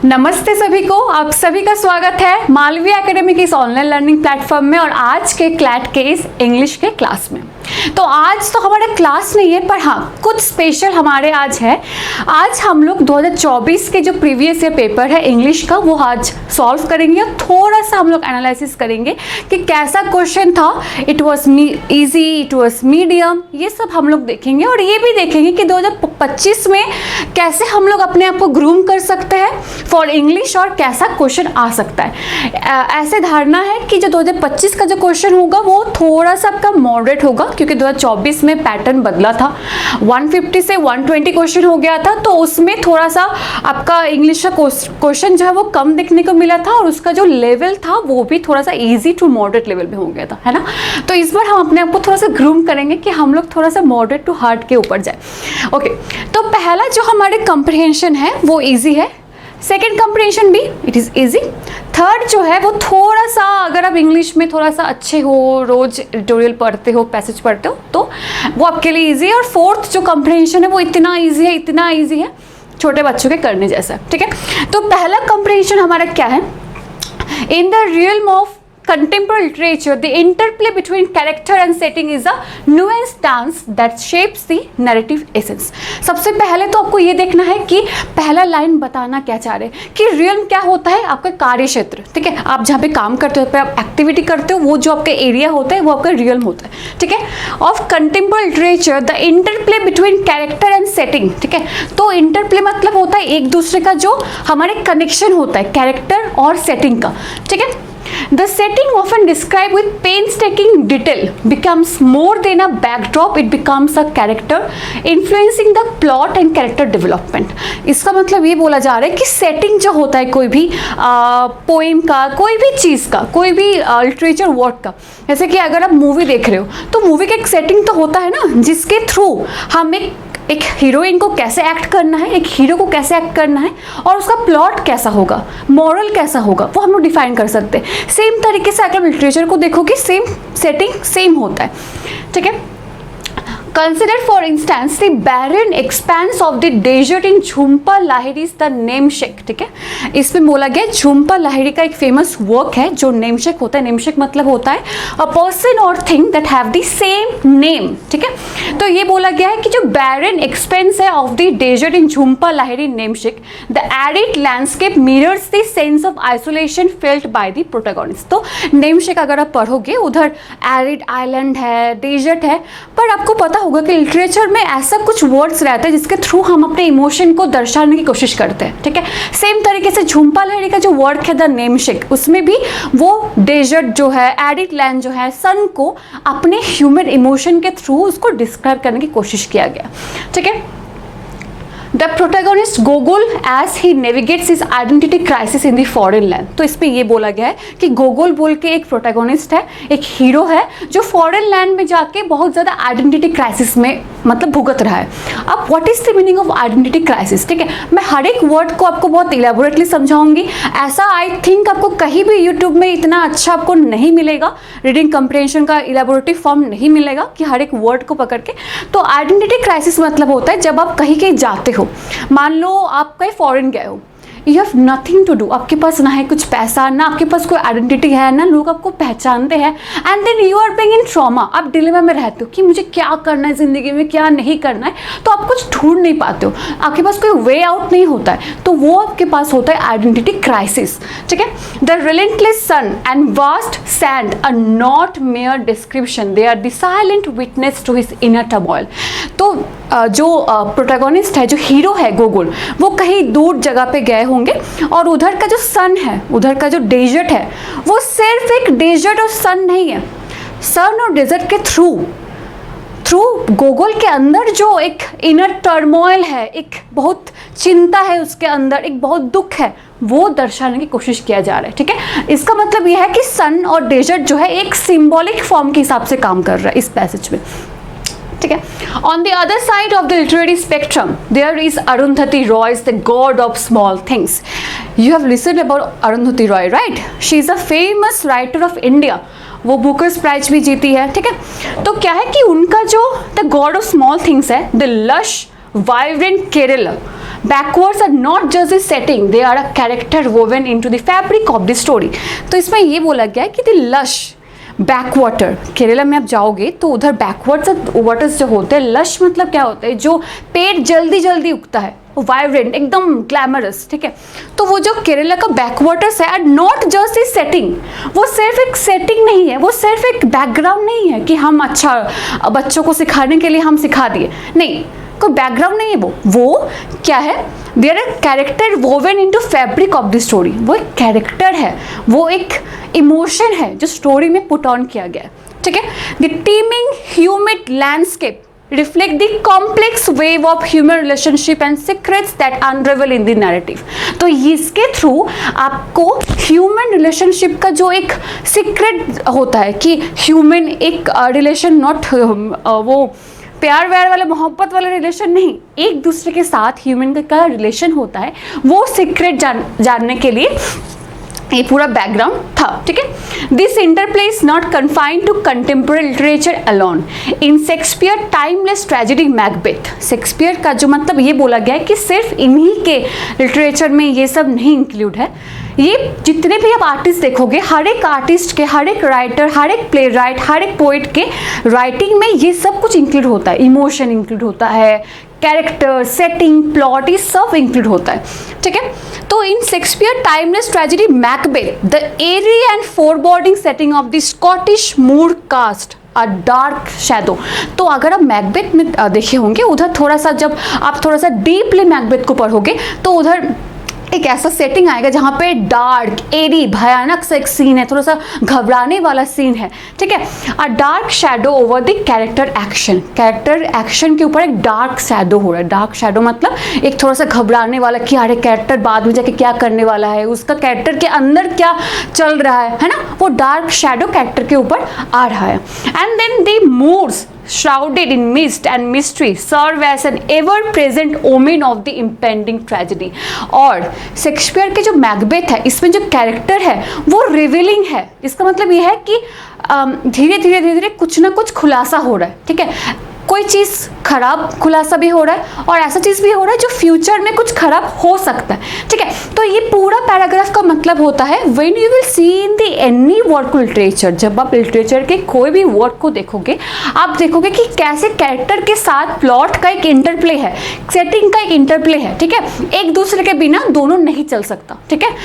नमस्ते सभी को, आप सभी का स्वागत है मालवी एकेडमी के इस ऑनलाइन लर्निंग प्लेटफॉर्म में और आज के क्लैट के इस इंग्लिश के क्लास में। तो आज तो हमारा क्लास नहीं है, पर हाँ कुछ स्पेशल हमारे आज है। आज हम लोग 2024 के जो प्रीवियस ईयर पेपर है इंग्लिश का वो आज सॉल्व करेंगे और थोड़ा सा हम लोग एनालिसिस करेंगे कि कैसा क्वेश्चन था, it was easy, it was medium, ये सब हम लोग देखेंगे। और ये भी देखेंगे कि 2025 में कैसे हम लोग अपने आप को ग्रूम कर सकते हैं फॉर इंग्लिश और कैसा क्वेश्चन आ सकता है। ऐसे धारणा है कि जो 2025 का जो क्वेश्चन होगा वो थोड़ा सा आपका मॉडरेट होगा, क्योंकि 2024 में पैटर्न बदला था, 150 से 120 क्वेश्चन हो गया था, तो उसमें थोड़ा सा आपका इंग्लिश का क्वेश्चन जो है वो कम देखने को मिला था और उसका जो लेवल था वो भी थोड़ा सा इजी टू मॉडरेट लेवल में हो गया था, है ना। तो इस बार हम अपने आप को थोड़ा सा ग्रूम करेंगे कि हम लोग थोड़ा सा मॉडरेट टू हार्ड के ऊपर जाए। ओके, तो पहला जो हमारे कंप्रिहेंशन है वो इजी है, सेकेंड कंप्रिहेंशन भी इट इज़ इजी, थर्ड जो है वो थोड़ा सा अगर आप इंग्लिश में थोड़ा सा अच्छे हो, रोज एडिटोरियल पढ़ते हो, पैसेज पढ़ते हो तो वो आपके लिए इजी है, और फोर्थ जो कंप्रिहेंशन है वो इतना इजी है छोटे बच्चों के करने जैसा, ठीक है। तो पहला कंप्रिहेंशन हमारा क्या है, in the realm of contemporary literature, the interplay between character and setting is a nuanced dance that shapes the narrative essence. सबसे पहले तो आपको ये देखना है कि पहला लाइन बताना क्या चाह रहे हैं कि रियल्म क्या होता है, आपका कार्य क्षेत्र, ठीक है। आप जहाँ पे काम करते हो, पे आप एक्टिविटी करते हो, वो जो आपका एरिया होता है वो आपका रियल्म होता है, ठीक है। Of contemporary literature the interplay between character and setting, ठीक है। तो इंटरप्ले मतलब होता है एक दूसरे का जो हमारे कनेक्शन होता है कैरेक्टर और सेटिंग का, ठीक है। The setting often described with painstaking detail becomes more than a backdrop, it becomes a character influencing the plot and character development. इसका मतलब ये बोला जा रहा है कि सेटिंग जो होता है कोई भी पोएम का, कोई भी चीज़ का, कोई भी लिटरेचर वर्क का, जैसे कि अगर आप मूवी देख रहे हो तो मूवी का एक सेटिंग तो होता है ना, जिसके थ्रू हम एक हीरोइन को कैसे एक्ट करना है, एक हीरो को कैसे एक्ट करना है और उसका प्लॉट कैसा होगा, मॉरल कैसा होगा, वो हम लोग डिफाइन कर सकते हैं। सेम तरीके से अगर लिटरेचर को देखोगे सेम सेटिंग सेम होता है, ठीक है। Consider for instance the barren expanse of the desert in Jhumpa लाहिरी's the namesake, ठीक है। इसमें बोला गया झुम्पा लाहिरी का एक फेमस वर्क है जो नेमशेक होता है। नेमशेक मतलब होता है अ पर्सन और thing that have the same name, ठीक है। तो ये बोला गया है कि जो बैरन एक्सपेंस है of the desert in Jhumpa Lahiri namesake, the arid landscape mirrors the sense of isolation felt by the protagonist. तो नेमशेक अगर आप पढ़ोगे उधर एरिड आइलैंड है, डेजर्ट है, पर आपको पता होगा कि लिटरेचर में ऐसा कुछ वर्ड्स रहते हैं जिसके थ्रू हम अपने इमोशन को दर्शाने की कोशिश करते हैं, ठीक है। सेम तरीके से झुम्पा लाहिरी का जो वर्ड है द नेमशेक, उसमें भी वो डेजर्ट जो है, एरिड लैंड जो है, सन को अपने ह्यूमन इमोशन के थ्रू उसको डिस्क्राइब करने की कोशिश किया गया, ठीक है। The protagonist गोगोल as he navigates his identity crisis in the foreign land. तो इस पे ये बोला गया है कि गोगोल बोल के एक प्रोटैगनिस्ट है, एक हीरो है जो फॉरेन लैंड में जाके बहुत ज़्यादा आइडेंटिटी क्राइसिस में मतलब भुगत रहा है। अब what is the meaning of identity crisis, ठीक है। मैं हर एक वर्ड को आपको बहुत इलेबोरेटली समझाऊंगी, ऐसा आई थिंक आपको कहीं भी यूट्यूब में इतना अच्छा आपको नहीं मिलेगा, रीडिंग कंप्रिहेंशन का इलेबोरेटिव फॉर्म नहीं मिलेगा कि हर एक वर्ड को पकड़ के। तो आइडेंटिटी क्राइसिस मतलब होता है जब आप कहीं कहीं जाते हो, मान लो आप कहीं फॉरेन गए हो, you have nothing to do, आपके पास ना है कुछ पैसा, ना आपके पास कोई आइडेंटिटी है, ना लोग आपको पहचानते हैं, and then you are being in trauma, आप डिलेमा में रहते हो कि मुझे क्या करना है ज़िंदगी में, क्या नहीं करना है, तो आप कुछ ढूंढ नहीं पाते हो, आपके पास कोई वे आउट नहीं होता है, तो वो आपके पास होता है आइडेंटिटी क्राइसिस, ठीक है। The relentless sun and vast sand are not mere description, they are the silent witness to his inner turmoil. तो जो प्रोटैगनिस्ट है, जो हीरो है गोगोल, वो कहीं दूर जगह पे गए होंगे और उधर का जो सन है, उधर का जो डेजर्ट है, वो सिर्फ एक डेजर्ट और सन नहीं है, सन और डेजर्ट के थ्रू गोगोल के अंदर जो एक इनर टर्मोइल है, एक बहुत चिंता है उसके अंदर, एक बहुत दुख है, वो दर्शाने की कोशिश किया जा रहा है, ठीक है। इसका मतलब यह है कि सन और डेजर्ट जो है एक सिंबॉलिक फॉर्म के हिसाब से काम कर रहा है इस पैसेज में, ठीक है। On the other side of the literary spectrum there is Arundhati Roy, the God of small things. You have listened about Arundhati Roy, right? She is a famous writer of India, वो बुकर्स प्राइज भी जीती है, ठीक है। तो क्या है कि उनका जो the God of small Things है, the lush vibrant Kerala, backwards are not just the setting, they are a character woven into the fabric of the story. तो इसमें ये बोला गया है कि द लश बैकवाटर, केरला में आप जाओगे तो उधर बैकवर्ड्स वाटर्स जो होते हैं, लश मतलब क्या होता है, जो पेड़ जल्दी जल्दी उगता है, वाइब्रेंट, एकदम ग्लैमरस, ठीक है। तो वो जो केरला का बैकवाटर्स है are not just a setting, वो सिर्फ एक सेटिंग नहीं है, वो सिर्फ एक बैकग्राउंड नहीं है कि हम अच्छा बच्चों को सिखाने के लिए हम सिखा दिए, नहीं, कोई बैकग्राउंड नहीं है। वो क्या है, there are character woven into fabric of the story, वो एक कैरेक्टर है, वो एक इमोशन है जो स्टोरी में पुट ऑन किया गया है, ठीक है। The teeming humid landscape reflect the complex wave of human relationship and secrets that unravel in the narrative। तो इसके थ्रू आपको ह्यूमन रिलेशनशिप का जो एक सीक्रेट होता है कि ह्यूमन एक रिलेशन, नॉट वो प्यार व्यार वाला मोहब्बत वाला रिलेशन नहीं, एक दूसरे के साथ ह्यूमन का रिलेशन होता है, वो सीक्रेट जानने के लिए ये पूरा बैकग्राउंड था, ठीक है। This interplay is not confined to contemporary literature alone. In Shakespeare timeless tragedy Macbeth, Shakespeare का जो मतलब ये बोला गया है कि सिर्फ इन्हीं के लिटरेचर में ये सब नहीं इंक्लूड है, ये जितने भी आप आर्टिस्ट देखोगे, हर एक आर्टिस्ट के, हर एक राइटर, हर एक प्ले राइट, हर एक पोइट के राइटिंग में ये सब कुछ इंक्लूड होता है, इमोशन इंक्लूड होता है, कैरेक्टर, सेटिंग, प्लॉट, ये सब इंक्लूड होता है, ठीक है। तो in Shakespeare timeless tragedy Macbeth, the eerie and foreboding setting of the Scottish moor cast a dark shadow. तो अगर आप मैकबेथ में देखे होंगे, उधर थोड़ा सा जब आप थोड़ा सा डीपली मैकबेथ को पढ़ोगे तो उधर एक ऐसा सेटिंग आएगा जहाँ पे डार्क, एरी, भयानक सा एक सीन है, थोड़ा सा घबराने वाला सीन है, ठीक है। अ dark shadow over the character action, character action के ऊपर एक डार्क शैडो हो रहा है। डार्क शैडो मतलब एक थोड़ा सा घबराने वाला कि अरे कैरेक्टर बाद में जाके क्या करने वाला है, उसका कैरेक्टर के अंदर क्या चल रहा है ना, वो डार्क शैडो कैरेक्टर के ऊपर आ रहा है। And then the moors shrouded in mist and mystery serve as an ever-present omen of the impending tragedy। और शेक्सपियर के जो मैकबेथ है, इसमें जो कैरेक्टर है वो रिवीलिंग है। इसका मतलब ये है कि धीरे धीरे कुछ ना कुछ खुलासा हो रहा है, ठीक है। कोई चीज़ खराब खुलासा भी हो रहा है और ऐसा चीज़ भी हो रहा है जो फ्यूचर में कुछ खराब हो सकता है, ठीक है। तो ये पूरा पैराग्राफ का मतलब होता है when you will see in the any work literature, जब आप लिटरेचर के कोई भी वर्क को देखोगे, आप देखोगे कि कैसे कैरेक्टर के साथ प्लॉट का एक इंटरप्ले है, सेटिंग का एक इंटरप्ले है, ठीक है। एक दूसरे के बिना दोनों नहीं चल सकता, ठीक है,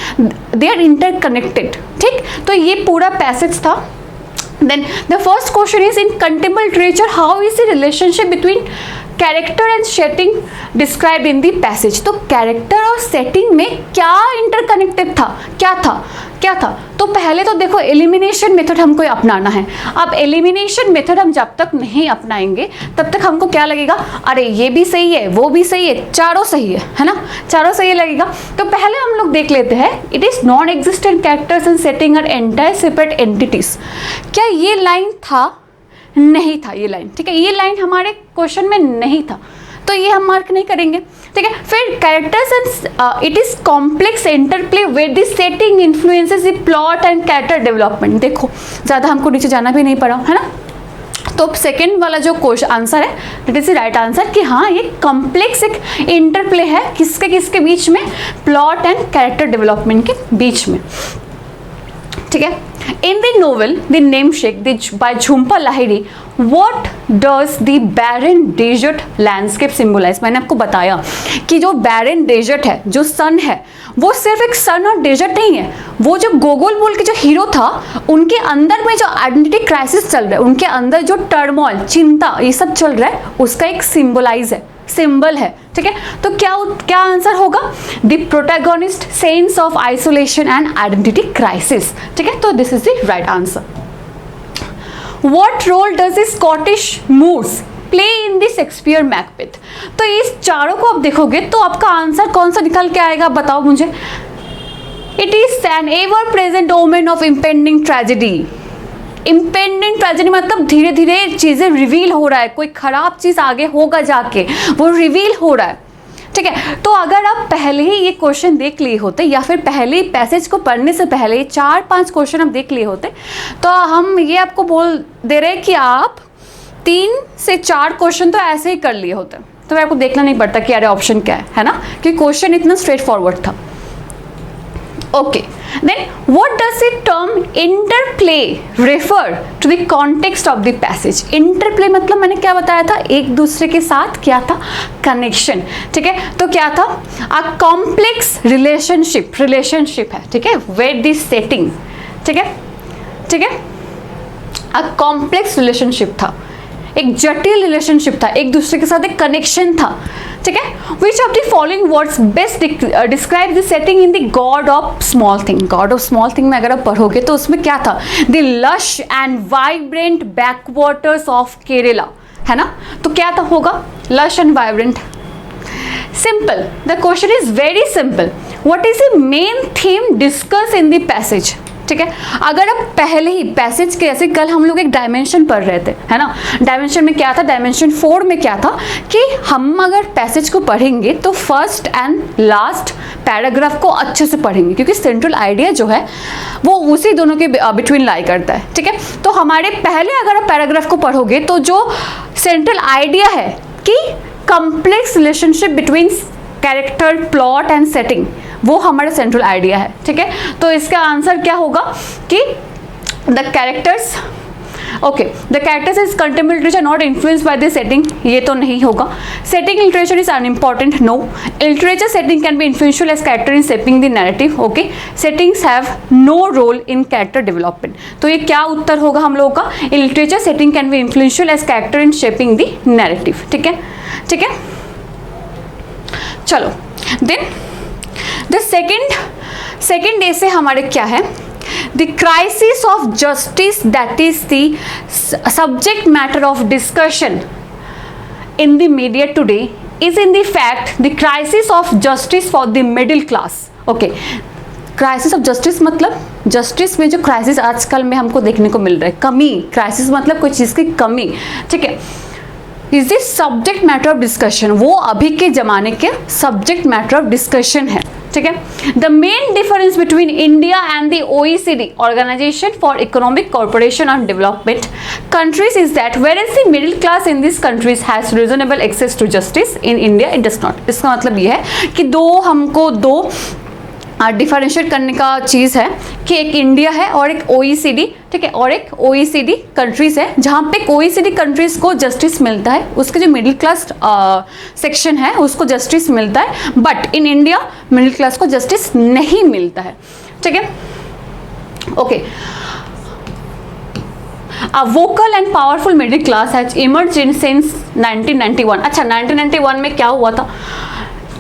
दे आर इंटरकनेक्टेड, ठीक। तो ये पूरा पैसेज था। Then the first question is, in contemporary literature how is the relationship between character and setting described in the passage। तो कैरेक्टर और सेटिंग में क्या इंटरकनेक्टेड था, क्या था। तो पहले तो देखो एलिमिनेशन मेथड हमको अपनाना है। अब एलिमिनेशन मेथड हम जब तक नहीं अपनाएंगे तब तक हमको क्या लगेगा, अरे ये भी सही है, वो भी सही है, चारों सही है ना, चारों सही लगेगा। तो पहले हम लोग देख लेते हैं, it is non existent characters and setting our entire separate entities. क्या ये लाइन था? नहीं था ये लाइन, ठीक है, ये लाइन हमारे क्वेश्चन में नहीं था, तो ये हम मार्क नहीं करेंगे, ठीक है। फिर characters and it is complex interplay where the setting influences the plot and character development. देखो ज़्यादा हमको नीचे जाना भी नहीं पड़ा, है ना। तो सेकेंड वाला जो क्वेश्चन आंसर है that is the right answer कि हाँ ये कॉम्प्लेक्स एक इंटरप्ले है किसके बीच में, प्लॉट एंड कैरेक्टर डेवलपमेंट के बीच में, ठीक है। In the novel, The Namesake by Jhumpa Lahiri, what does the barren desert landscape symbolize? मैंने आपको बताया कि जो barren desert है, जो सन है, वो सिर्फ एक सन और डेजर्ट नहीं है। वो जो गोगोल बोल के जो हीरो था, उनके अंदर में जो आइडेंटिटी क्राइसिस चल रहा है, उनके अंदर जो टर्मोइल, चिंता, ये सब चल रहा है, उसका एक सिंबलाइज है, सिंबल है, ठीक है। तो क्या आंसर होगा, the protagonist sense of isolation and identity crisis, ठीक है। तो this is the right answer. What role does the Scottish moors play in the Shakespeare Macbeth. तो इस चारों को आप देखोगे तो आपका आंसर कौन सा निकल के आएगा, बताओ मुझे। It is an ever present omen of impending tragedy. Impending tragedy मतलब धीरे धीरे चीज़ें रिवील हो रहा है, कोई खराब चीज़ आगे होगा जाके, वो रिवील हो रहा है, ठीक है। तो अगर आप पहले ही ये क्वेश्चन देख लिए होते या फिर पहले पैसेज को पढ़ने से पहले 4-5 क्वेश्चन आप देख लिए होते, तो हम ये आपको बोल दे रहे हैं कि आप 3 से 4 क्वेश्चन तो ऐसे ही कर लिए होते, तो मेरे को देखना नहीं पड़ता कि अरे ऑप्शन क्या है ना, क्योंकि क्वेश्चन इतना स्ट्रेट फॉरवर्ड था। Okay, then what does the term interplay refer to the context of the passage. Interplay मतलब मैंने क्या बताया था, एक दूसरे के साथ क्या था, कनेक्शन। ठीक है, तो क्या था, अ कॉम्प्लेक्स रिलेशनशिप है। ठीक है, वेयर द सेटिंग, ठीक है, ठीक है, अ कॉम्प्लेक्स रिलेशनशिप था, एक जटिल रिलेशनशिप था, एक दूसरे के साथ एक कनेक्शन था। ठीक है, विच of the following words best describe the setting in the God of small thing. God of small thing में अगर आप पढ़ोगे तो उसमें क्या था, the lush and vibrant backwaters of Kerala, है ना, तो क्या था, होगा lush and vibrant. Simple, the question is very simple, what is the main theme discuss in the passage. ठीक है, अगर आप पहले ही पैसेज के, ऐसे कल हम लोग एक डायमेंशन पढ़ रहे थे, है ना, डायमेंशन में क्या था, डायमेंशन 4 में क्या था कि हम अगर पैसेज को पढ़ेंगे तो फर्स्ट एंड लास्ट पैराग्राफ को अच्छे से पढ़ेंगे, क्योंकि सेंट्रल आइडिया जो है वो उसी दोनों के बिटवीन लाई करता है। ठीक है, तो हमारे पहले अगर आप पैराग्राफ को पढ़ोगे तो जो सेंट्रल आइडिया है कि complex relationship between character, plot and setting, वो हमारा सेंट्रल आइडिया है। ठीक है, तो इसका आंसर क्या होगा कि the characters, okay, the characters is contemporary literature not influenced by the setting, ये तो नहीं होगा। Setting literature is unimportant, no. Literature setting can be influential as character in shaping the narrative, okay. Settings have no role in character development, तो ये क्या उत्तर होगा हम लोगों का, in literature setting can be influential as character in shaping the narrative. ठीक है, ठीक है, चलो देन द सेकेंड डे से हमारे क्या है, the crisis of justice that is the subject matter of discussion in the media today is in the fact the crisis of justice for the middle class. Okay, crisis of justice मतलब justice में जो crisis आजकल में हमको देखने को मिल रहा है, कमी, क्राइसिस मतलब कोई चीज़ की कमी। ठीक है, is this subject matter of discussion, वो अभी के जमाने के सब्जेक्ट मैटर ऑफ डिस्कशन है। ठीक है, the main difference between India and the OECD organization for economic corporation and development countries is that where is the middle class in this countries has reasonable access to justice, in India it does not. इसका मतलब ये है कि हमको दो differentiate करने का चीज़ है कि एक इंडिया है और एक OECD, ठीक है, और एक OECD कंट्रीज़ है, जहाँ पे OECD कंट्रीज़ को जस्टिस मिलता है, उसके जो मिडिल क्लास सेक्शन है उसको जस्टिस मिलता है, but in India middle class को जस्टिस नहीं मिलता है। ठीक है, okay. A vocal and powerful middle class has emerged in since 1991। अच्छा, 1991 में क्या हुआ था,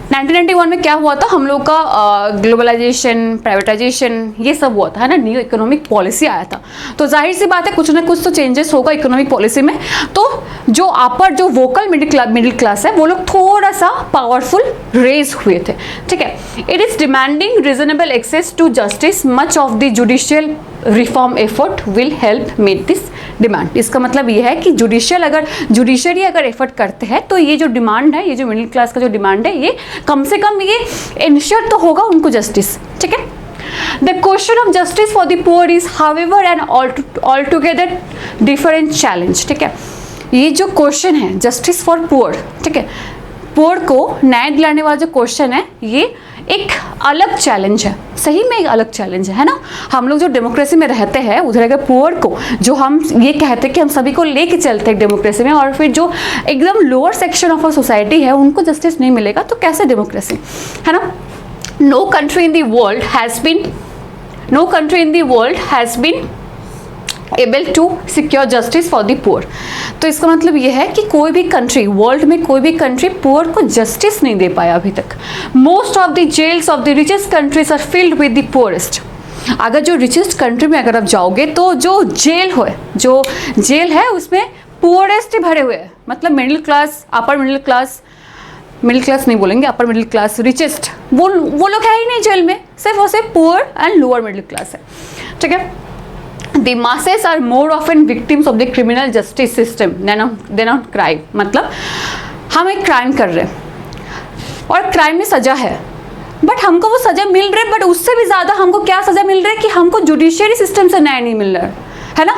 1991 में क्या हुआ था, हम लोग का ग्लोबलाइजेशन, प्राइवेटाइजेशन, ये सब हुआ था, है ना, न्यू इकोनॉमिक पॉलिसी आया था, तो जाहिर सी बात है कुछ ना कुछ तो चेंजेस होगा इकोनॉमिक पॉलिसी में। तो जो अपर जो वोकल मिडिल क्लास है वो लोग थोड़ा सा पावरफुल रेज हुए थे। ठीक है, it is demanding reasonable access to justice, much of the judicial reform effort will help make this demand. इसका मतलब ये है कि जुडिशरी अगर एफर्ट करते हैं तो ये जो डिमांड है, ये जो मिडिल क्लास का जो डिमांड है, ये कम से कम ये इंश्योर तो होगा उनको जस्टिस। ठीक है, the question of justice for the poor is however an altogether different challenge. ठीक है, ये जो क्वेश्चन है जस्टिस फॉर पुअर, ठीक है, पुअर को न्याय दिलाने वाला जो क्वेश्चन है, ये एक अलग चैलेंज है, सही में एक अलग चैलेंज है ना। हम लोग जो डेमोक्रेसी में रहते हैं उधर अगर पुअर को, जो हम ये कहते हैं कि हम सभी को लेके चलते हैं डेमोक्रेसी में, और फिर जो एकदम lower section of a society है उनको जस्टिस नहीं मिलेगा, तो कैसे डेमोक्रेसी, है ना। No country in the world has been able to secure justice for the poor. तो इसका मतलब ये है कि कोई भी कंट्री, वर्ल्ड में कोई भी कंट्री पुअर को जस्टिस नहीं दे पाया अभी तक। Most of the jails of the richest countries are filled with the poorest. अगर जो रिचेस्ट कंट्री में अगर आप जाओगे तो जो जेल है उसमें पुअरेस्ट ही भरे हुए हैं, मतलब middle class, upper middle class नहीं बोलेंगे, अपर मिडिल क्लास, रिचेस्ट, वो लोग है ही नहीं जेल में, सिर्फ वो सिर्फ poor and lower middle class है। ठीक है, The masses are more often victims of the criminal justice system than on crime। मतलब हम एक क्राइम कर रहे हैं और क्राइम में सज़ा है, बट हमको वो सज़ा मिल रही है, बट उससे भी ज़्यादा हमको क्या सज़ा मिल रहा है कि हमको जुडिशियरी सिस्टम से न्याय नहीं मिल रहा है ना।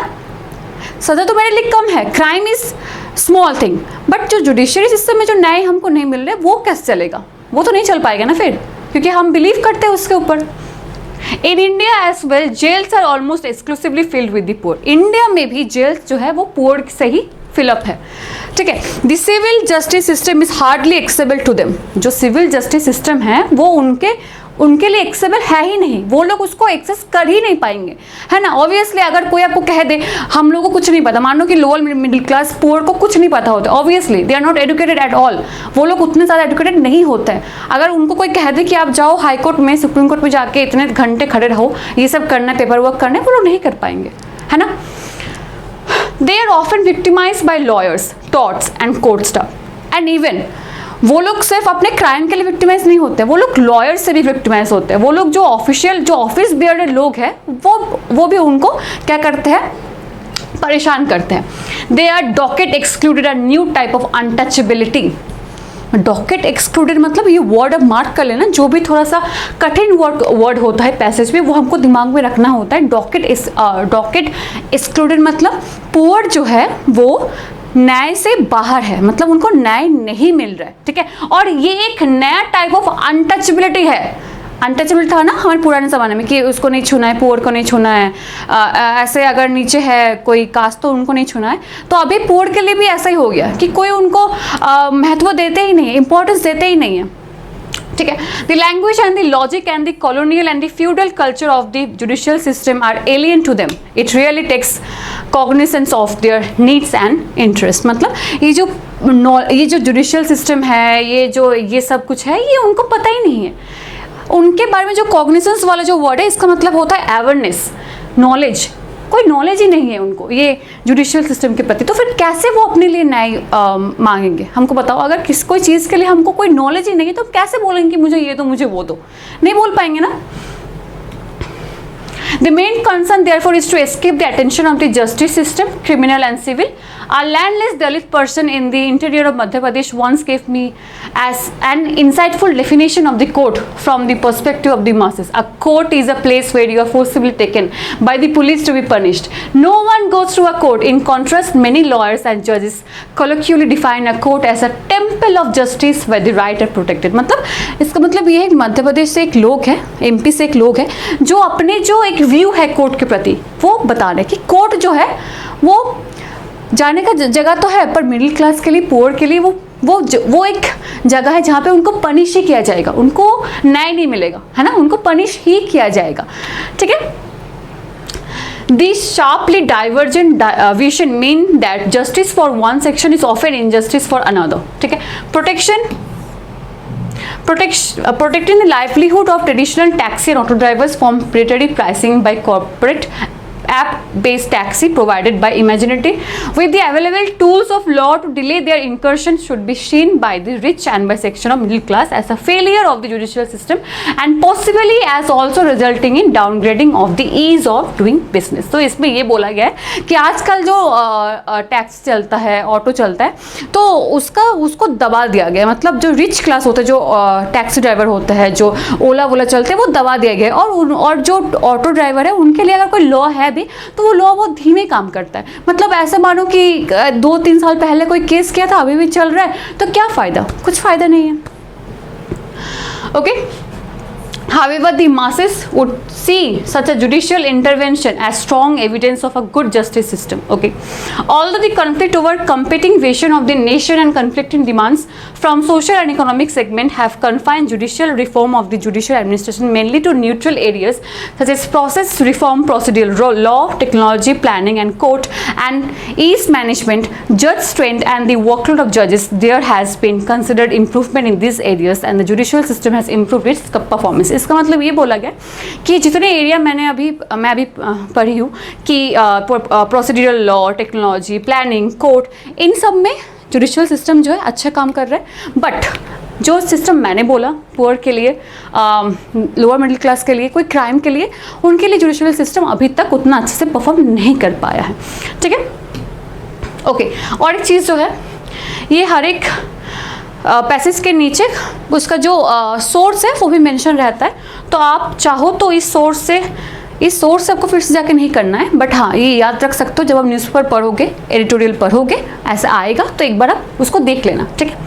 सज़ा तो मेरे लिए कम है, crime is small thing. But जो जुडिशरी सिस्टम में जो न्याय हमको नहीं मिल रहे वो कैसे चलेगा, वो तो नहीं चल पाएगा ना फिर, क्योंकि हम बिलीव करते हैं उसके ऊपर। In India as well jails are almost exclusively filled with the poor. India में भी जेल्स जो है वो पुअर से ही फिलअप है, ठीक है। The civil justice system is hardly accessible to them. जो सिविल जस्टिस सिस्टम है वो उनके लिए एक्सेसिबल है ही नहीं, वो लोग उसको एक्सेस कर ही नहीं पाएंगे, है ना। ऑब्वियसली अगर कोई आपको कह दे हम लोगों को कुछ नहीं पता, मान लो कि लोअर मिडिल क्लास पुअर को कुछ नहीं पता होता, obviously they are not educated at all, वो लोग उतने ज़्यादा एजुकेटेड नहीं होते हैं। अगर उनको कोई कह दे कि आप जाओ हाई कोर्ट में, सुप्रीम कोर्ट में जाके इतने घंटे खड़े रहो, ये सब करना है, पेपर वर्क करना है, वो लोग नहीं कर पाएंगे, है ना। They are often victimized by lawyers, torts and court stuff. And even वो लोग सिर्फ अपने क्राइम के लिए विक्टिमाइज नहीं होते, वो लोग लॉयर से भी विक्टिमाइज होते हैं। वो लोग जो ऑफिशियल, जो ऑफिस बियर्ड लोग हैं, वो भी उनको क्या करते हैं, परेशान करते हैं। They are docket excluded, a new type of untouchability. Docket excluded मतलब ये वर्ड अब मार्क कर लेना, जो भी थोड़ा सा कठिन वर्ड होता है पैसेज में वो हमको दिमाग में रखना होता है। डॉकेट एक्सक्लूडेड मतलब पुअर जो है वो न्याय से बाहर है, मतलब उनको न्याय नहीं मिल रहा है, ठीक है। और ये एक नया टाइप ऑफ अनटचेबिलिटी है। अनटचेबल था ना हमारे पुराने ज़माने में कि उसको नहीं छूना है, पुअर को नहीं छूना है, ऐसे अगर नीचे है कोई कास्ट तो उनको नहीं छूना है। तो अभी पुअर के लिए भी ऐसा ही हो गया कि कोई उनको महत्व देते ही नहीं है, इंपॉर्टेंस देते ही नहीं है, ठीक है। The language and the logic and the colonial and the feudal culture of the judicial system are alien to them. It really takes cognisance of their needs and interest. मतलब ये जो जुडिशियल सिस्टम है, ये सब कुछ है, ये उनको पता ही नहीं है। उनके बारे में जो कॉग्निसेंस वाला जो वर्ड है, इसका मतलब होता है अवेयरनेस, नॉलेज। कोई नॉलेज ही नहीं है उनको ये जुडिशियल सिस्टम के प्रति, तो फिर कैसे वो अपने लिए न्याय मांगेंगे? हमको बताओ, अगर कोई चीज़ के लिए हमको कोई नॉलेज ही नहीं है तो कैसे बोलेंगे कि मुझे ये दो, मुझे वो दो? नहीं बोल पाएंगे ना। The main concern therefore is to escape the attention of the justice system, criminal and civil. A landless Dalit person in the interior of Madhya Pradesh once gave me as an insightful definition of the court from the perspective of the masses. A court is a place where you are forcibly taken by the police to be punished. No one goes through a court. In contrast, many lawyers and judges colloquially define a court as a temple of justice where the right are protected. मतलब इसका मतलब ये है कि मध्य प्रदेश से एक लोग है, एमपी से एक लोग है, जो अपने जो एक व्यू है कोर्ट के प्रति वो बता रहे कि कोर्ट जो है वो जाने का जगह तो है, पर मिडिल क्लास के लिए, पुअर के लिए वो एक जगह है जहाँ पे उनको पनिश ही किया जाएगा, उनको न्याय नहीं मिलेगा, है ना, उनको पनिश ही किया जाएगा, ठीक है। These sharply divergent vision mean that justice for one section is often injustice for another, ठीक है। Protecting the livelihood of traditional taxi and auto drivers from predatory pricing by corporate app-based taxi provided by imaginative with the available tools of law to delay their incursion should be seen by the rich and by section of middle class as a failure of the judicial system and possibly as also resulting in downgrading of the ease of doing business. तो इसमें ये बोला गया है कि आजकल जो taxi चलता है, ऑटो चलता है, तो उसको दबा दिया गया, मतलब जो रिच क्लास होता है, जो टैक्सी ड्राइवर होता है, जो ओला वोला चलते हैं, वो दबा दिया गया। और जो ऑटो ड्राइवर है उनके लिए अगर कोई लॉ है तो वो लॉ बहुत धीमे काम करता है। मतलब ऐसे मानो कि 2-3 साल पहले कोई केस किया था, अभी भी चल रहा है, तो क्या फ़ायदा? कुछ फ़ायदा नहीं है, okay. However, the masses would see such a judicial intervention as strong evidence of a good justice system. Okay, although the conflict over competing vision of the nation and conflicting demands from social and economic segment have confined judicial reform of the judicial administration mainly to neutral areas such as process reform, procedural law, technology, planning and court and ease management, judge strength and the workload of judges, there has been considered improvement in these areas and the judicial system has improved its performance. इसका मतलब ये बोला गया कि जितने area मैं अभी पढ़ी हूँ कि procedural law, technology, planning, court, इन सब में जुडिशियल सिस्टम जो है अच्छा काम कर रहा है। बट जो सिस्टम मैंने बोला पुअर के लिए, लोअर मिडिल क्लास के लिए, कोई क्राइम के लिए, उनके लिए जुडिशियल सिस्टम अभी तक उतना अच्छे से परफॉर्म नहीं कर पाया है, ठीक है। ओके, और एक चीज़ जो है, ये हर एक पैसेज के नीचे उसका जो सोर्स है वो भी मेंशन रहता है, तो आप चाहो तो इस सोर्स से इस सोर्स आपको फिर से जाके नहीं करना है, बट हाँ ये याद रख सकते हो जब आप न्यूज़पेपर पढ़ोगे, एडिटोरियल पढ़ोगे, ऐसा आएगा तो एक बार आप उसको देख लेना, ठीक है।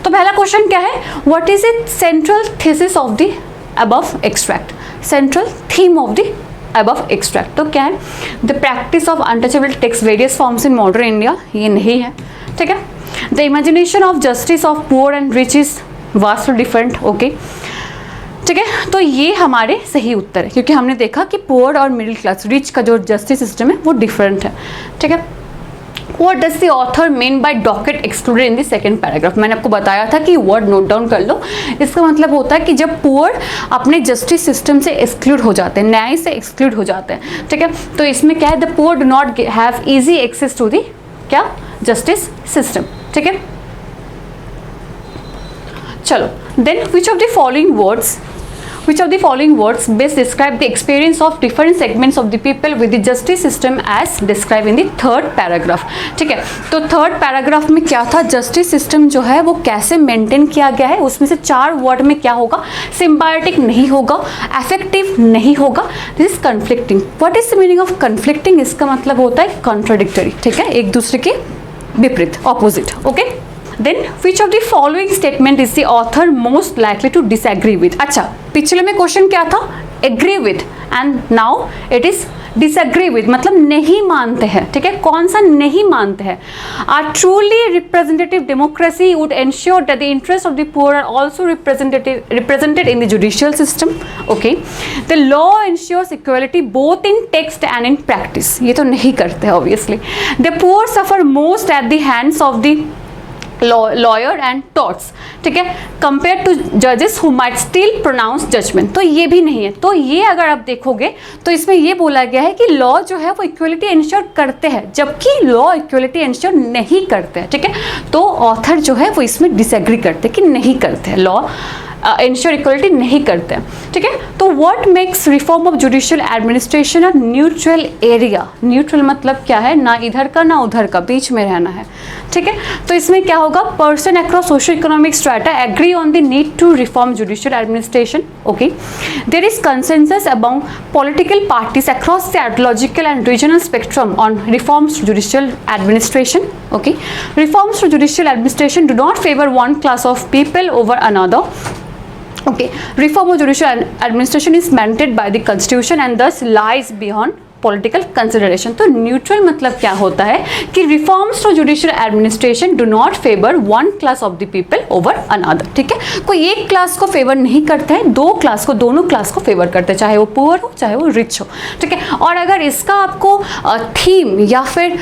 तो पहला क्वेश्चन क्या है, what is it central thesis of the above extract, central theme of the above extract. तो क्या है, the practice of untouchable text various forms in modern India, ये नहीं है, ठीक है। The imagination of justice of poor and rich is vast different, okay, ठीक है। तो ये हमारे सही उत्तर है, क्योंकि हमने देखा कि पुअर और मिडिल क्लास, रिच का जो जस्टिस सिस्टम है वो डिफरेंट है, ठीक है। What does the author mean by docket excluded in the second paragraph? मैंने आपको बताया था कि वर्ड नोट डाउन कर लो। इसका मतलब होता है कि जब पुअर अपने जस्टिस सिस्टम से एक्सक्लूड हो जाते हैं, न्याय से एक्सक्लूड हो जाते हैं, ठीक है। तो इसमें क्या है, the poor do not have easy access to the क्या जस्टिस सिस्टम, ठीक है। चलो, then which of the following words best describe the experience of different segments of the people with the justice system as described in the third paragraph, ठीक है। तो third paragraph में क्या था, जस्टिस सिस्टम जो है वो कैसे मेंटेन किया गया है, उसमें से 4 वर्ड में क्या होगा, सिम्बायोटिक नहीं होगा, अफेक्टिव नहीं होगा, this is conflicting. What is the meaning of conflicting, इसका मतलब होता है कॉन्ट्राडिक्टरी, ठीक है, एक दूसरे के विपरीत, opposite, okay. Then which of the following statement is the author most likely to disagree with? अच्छा, पिछले में क्वेश्चन क्या था, agree with, and now it is disagree with, मतलब नहीं मानते हैं, ठीक है। कौन सा नहीं मानते हैं, a truly representative democracy would ensure that the interests of the poor are also represented in the judicial system, okay. The law ensures equality both in text and in practice, ये तो नहीं करते obviously. The poor suffer most at the hands of the lawyer and torts, ठीक है, compare to जजेस who might still pronounce judgement, तो ये भी नहीं है। तो ये अगर आप देखोगे तो इसमें ये बोला गया है कि लॉ जो है वो इक्वलिटी इंश्योर करते हैं, जबकि लॉ इक्वलिटी इंश्योर नहीं करते हैं, ठीक है। तो ऑथर जो है वो इसमें डिसएग्री करते हैं कि नहीं करते हैं, लॉ इंश्योर इक्वलिटी नहीं करते हैं, ठीक है। तो what makes reform of judicial administration a neutral area, neutral मतलब क्या है, ना इधर का ना उधर का, बीच में रहना है, ठीक है। तो इसमें क्या होगा, person across socio economic strata agree on the need to reform judicial administration, okay. There is consensus among political parties across the ideological and regional spectrum on reforms to judicial administration, okay. Reforms to judicial administration do not favour one class of people over another, okay. Reform of judicial administration is mandated by the constitution and thus lies beyond political consideration. तो neutral मतलब क्या होता है कि reforms to judicial administration do not favour one class of the people over another, ठीक है। कोई एक क्लास को फेवर नहीं करते हैं, दोनों क्लास को फेवर करते हैं, चाहे वो पुअर हो चाहे वो रिच हो, ठीक है। और अगर इसका आपको थीम या फिर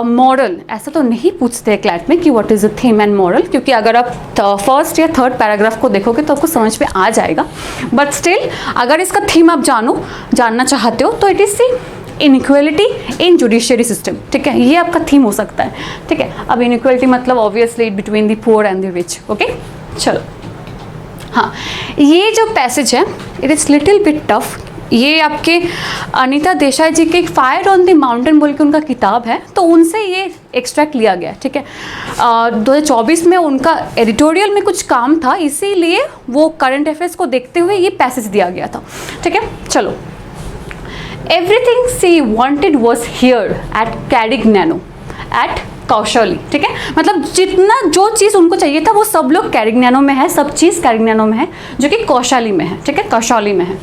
मॉरल ऐसा तो नहीं पूछते हैं क्लैट में कि what is the theme and moral, क्योंकि अगर आप फर्स्ट या थर्ड पैराग्राफ को देखोगे तो आपको समझ में आ जाएगा, बट स्टिल अगर इसका थीम आप जानना चाहते हो तो it is the inequality in judiciary system, ठीक है, ये आपका थीम हो सकता है, ठीक है। अब इनइक्वालिटी मतलब obviously between the poor and the rich, okay. चलो, हाँ, ये जो पैसेज है it is little bit tough, ये आपके अनीता देसाई जी के फायर ऑन द माउंटेन बोल के उनका किताब है, तो उनसे ये एक्सट्रैक्ट लिया गया, ठीक है। 2024 में उनका एडिटोरियल में कुछ काम था, इसीलिए वो करंट अफेयर्स को देखते हुए ये पैसेज दिया गया था, ठीक है। चलो, everything she wanted was here at Carignano at कौशली, ठीक है, मतलब जितना जो चीज़ उनको चाहिए था वो सब लोग कैरिग्नानो में है, सब चीज़ कैरिग्नानो में है, जो कि कौशाली में है, ठीक है, कौशाली में है।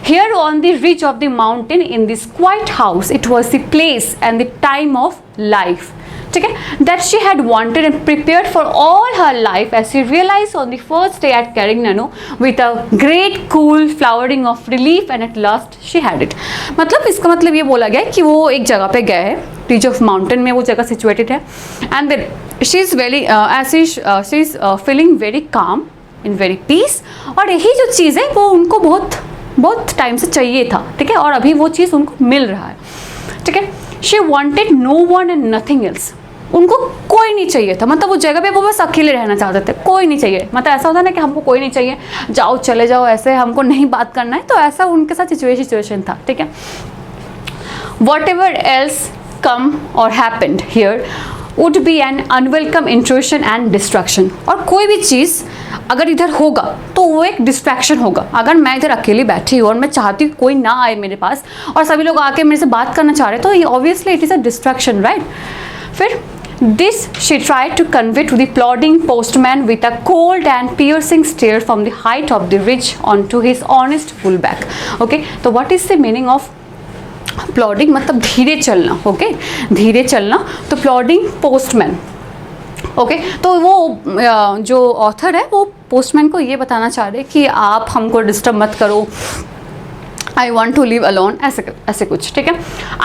Here on the ridge of the mountain in this quiet house, it was the place and the time of life, ठीक है, that she had wanted and prepared for all her life, as she realized on the first day at Carignano with a great cool flowering of relief, and at last she had it। मतलब इसका मतलब ये बोला गया है कि वो एक जगह पे गए हैं, रिज ऑफ माउंटेन में वो जगह सिचुएटेड है, and then she is very she is feeling very calm in very piece, और यही जो चीज़ है वो उनको बहुत टाइम से चाहिए था, ठीक है, और अभी वो चीज़ उनको मिल रहा है, ठीक है। She wanted no one and nothing else, उनको कोई नहीं चाहिए था, मतलब उस जगह पे वो बस अकेले रहना चाहते थे, कोई नहीं चाहिए, मतलब ऐसा होता है ना कि हमको कोई नहीं चाहिए, जाओ चले जाओ, ऐसे हमको नहीं बात करना है, तो ऐसा उनके साथ सिचुएशन था, ठीक है। Whatever else come or happened here, would be an unwelcome intrusion and distraction. और कोई भी चीज़ अगर इधर होगा तो वो एक डिस्ट्रैक्शन होगा। अगर मैं इधर अकेली बैठी हूँ और मैं चाहती हूँ कोई ना आए मेरे पास और सभी लोग आके मेरे से बात करना चाह रहे हैं, तो ये obviously it is a distraction, right. फिर this she tried to convey to the plodding postman with a cold and piercing stare from the height of the ridge onto his honest bullback. Okay, तो what is the meaning of प्लॉडिंग? मतलब धीरे चलना। Okay, धीरे चलना। तो प्लॉडिंग postman. Okay, तो वो जो ऑथर है वो पोस्टमैन को ये बताना चाह रहे कि आप हमको डिस्टर्ब मत करो, I want to live alone, ऐसे कुछ, ठीक है।